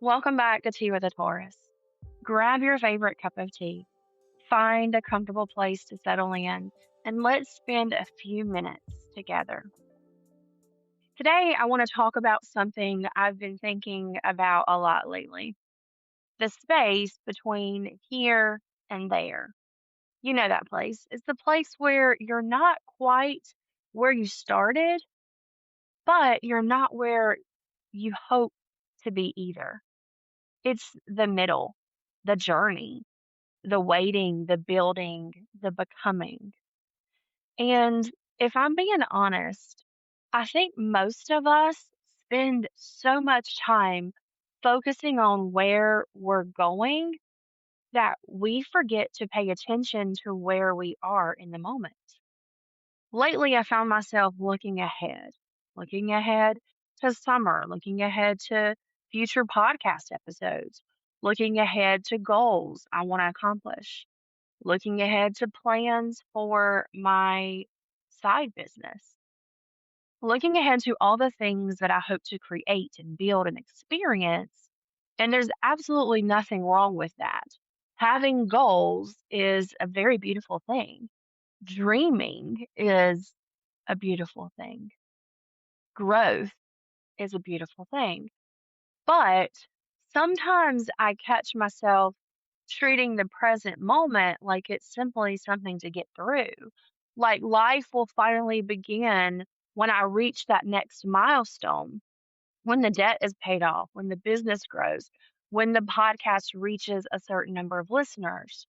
Welcome back to Tea with a Taurus. Grab your favorite cup of tea, find a comfortable place to settle in, and let's spend a few minutes together. Today, I want to talk about something I've been thinking about a lot lately: the space between here and there. You know that place. It's the place where you're not quite where you started, but you're not where you hope to be either. It's the middle, the journey, the waiting, the building, the becoming. And if I'm being honest, I think most of us spend so much time focusing on where we're going that we forget to pay attention to where we are in the moment. Lately, I found myself looking ahead to summer, looking ahead to future podcast episodes, looking ahead to goals I want to accomplish, looking ahead to plans for my side business, looking ahead to all the things that I hope to create and build and experience. And there's absolutely nothing wrong with that. Having goals is a very beautiful thing. Dreaming is a beautiful thing. Growth is a beautiful thing. But sometimes I catch myself treating the present moment like it's simply something to get through. Like life will finally begin when I reach that next milestone, when the debt is paid off, when the business grows, when the podcast reaches a certain number of listeners,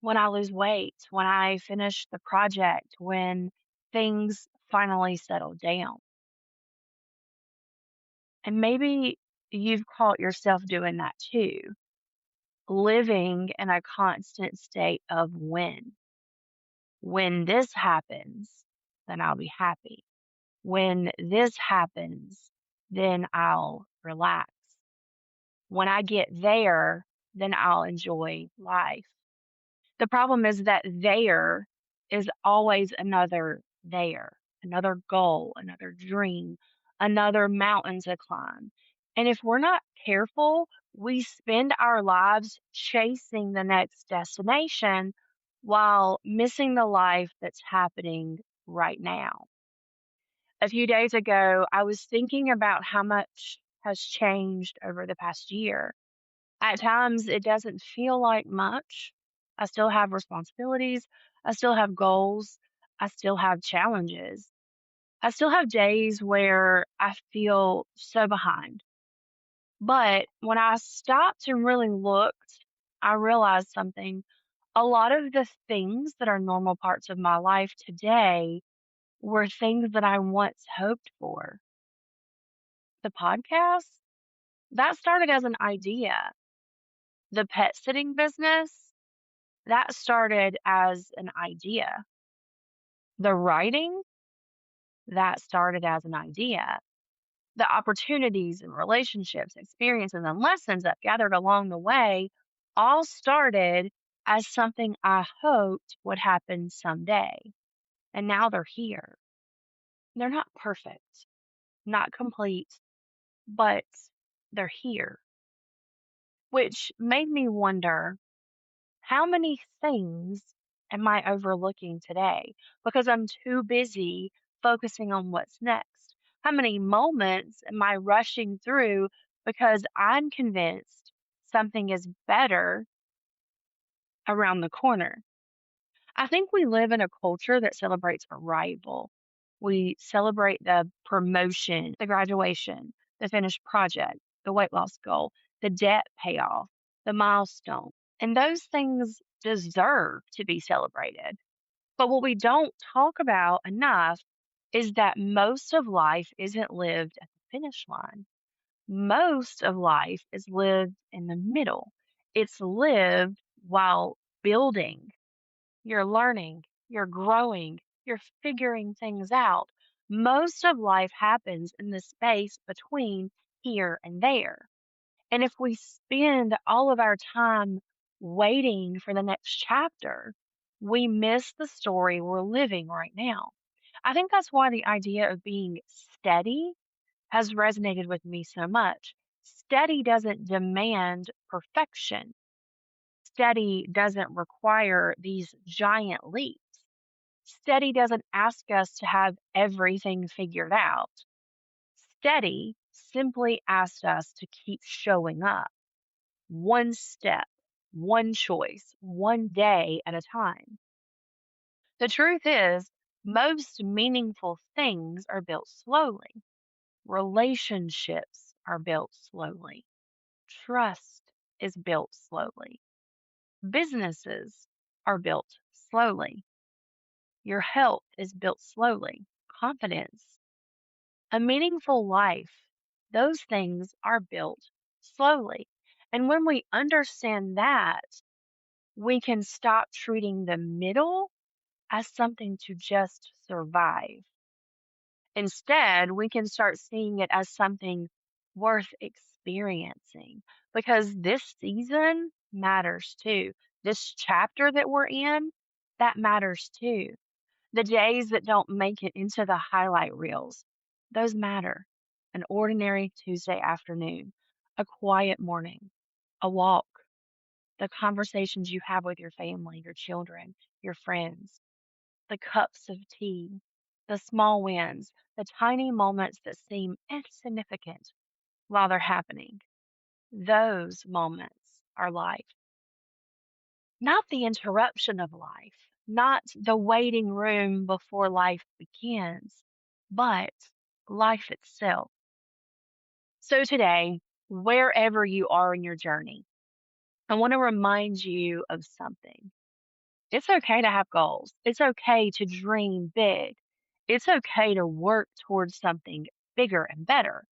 when I lose weight, when I finish the project, when things finally settle down. And maybe you've caught yourself doing that too, living in a constant state of when. When this happens, then I'll be happy. When this happens, then I'll relax. When I get there, then I'll enjoy life. The problem is that there is always another there, another goal, another dream, another mountain to climb. And if we're not careful, we spend our lives chasing the next destination while missing the life that's happening right now. A few days ago, I was thinking about how much has changed over the past year. At times, it doesn't feel like much. I still have responsibilities. I still have goals. I still have challenges. I still have days where I feel so behind. But when I stopped and really looked, I realized something. A lot of the things that are normal parts of my life today were things that I once hoped for. The podcast, that started as an idea. The pet sitting business, that started as an idea. The writing, that started as an idea. The opportunities and relationships, experiences, and lessons that gathered along the way all started as something I hoped would happen someday. And now they're here. They're not perfect, not complete, but they're here, which made me wonder, how many things am I overlooking today because I'm too busy focusing on what's next? How many moments am I rushing through because I'm convinced something is better around the corner? I think we live in a culture that celebrates arrival. We celebrate the promotion, the graduation, the finished project, the weight loss goal, the debt payoff, the milestone. And those things deserve to be celebrated. But what we don't talk about enough is that most of life isn't lived at the finish line. Most of life is lived in the middle. It's lived while building. You're learning, you're growing, you're figuring things out. Most of life happens in the space between here and there. And if we spend all of our time waiting for the next chapter, we miss the story we're living right now. I think that's why the idea of being steady has resonated with me so much. Steady doesn't demand perfection. Steady doesn't require these giant leaps. Steady doesn't ask us to have everything figured out. Steady simply asks us to keep showing up, one step, one choice, one day at a time. The truth is, most meaningful things are built slowly. Relationships are built slowly. Trust is built slowly. Businesses are built slowly. Your health is built slowly. Confidence, a meaningful life, those things are built slowly. And when we understand that, we can stop treating the middle as something to just survive. Instead, we can start seeing it as something worth experiencing because this season matters too. This chapter that we're in, that matters too. The days that don't make it into the highlight reels, those matter. An ordinary Tuesday afternoon, a quiet morning, a walk, the conversations you have with your family, your children, your friends, the cups of tea, the small wins, the tiny moments that seem insignificant while they're happening. Those moments are life. Not the interruption of life, not the waiting room before life begins, but life itself. So today, wherever you are in your journey, I want to remind you of something. It's okay to have goals. It's okay to dream big. It's okay to work towards something bigger and better.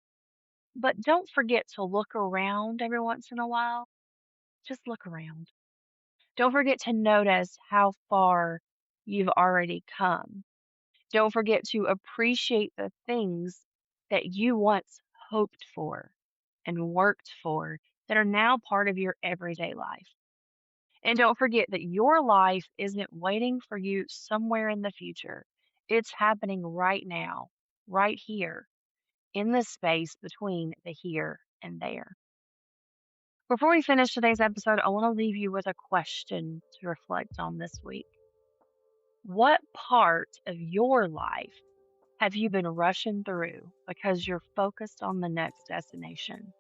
But don't forget to look around every once in a while. Just look around. Don't forget to notice how far you've already come. Don't forget to appreciate the things that you once hoped for and worked for that are now part of your everyday life. And don't forget that your life isn't waiting for you somewhere in the future. It's happening right now, right here, in the space between the here and there. Before we finish today's episode, I want to leave you with a question to reflect on this week. What part of your life have you been rushing through because you're focused on the next destination?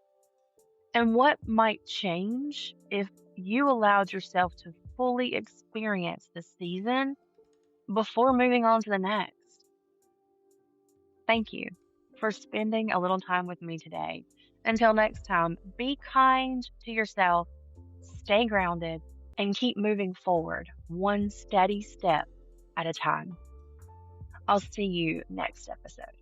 And what might change if you allowed yourself to fully experience the season before moving on to the next? Thank you for spending a little time with me today. Until next time, be kind to yourself, stay grounded, and keep moving forward one steady step at a time. I'll see you next episode.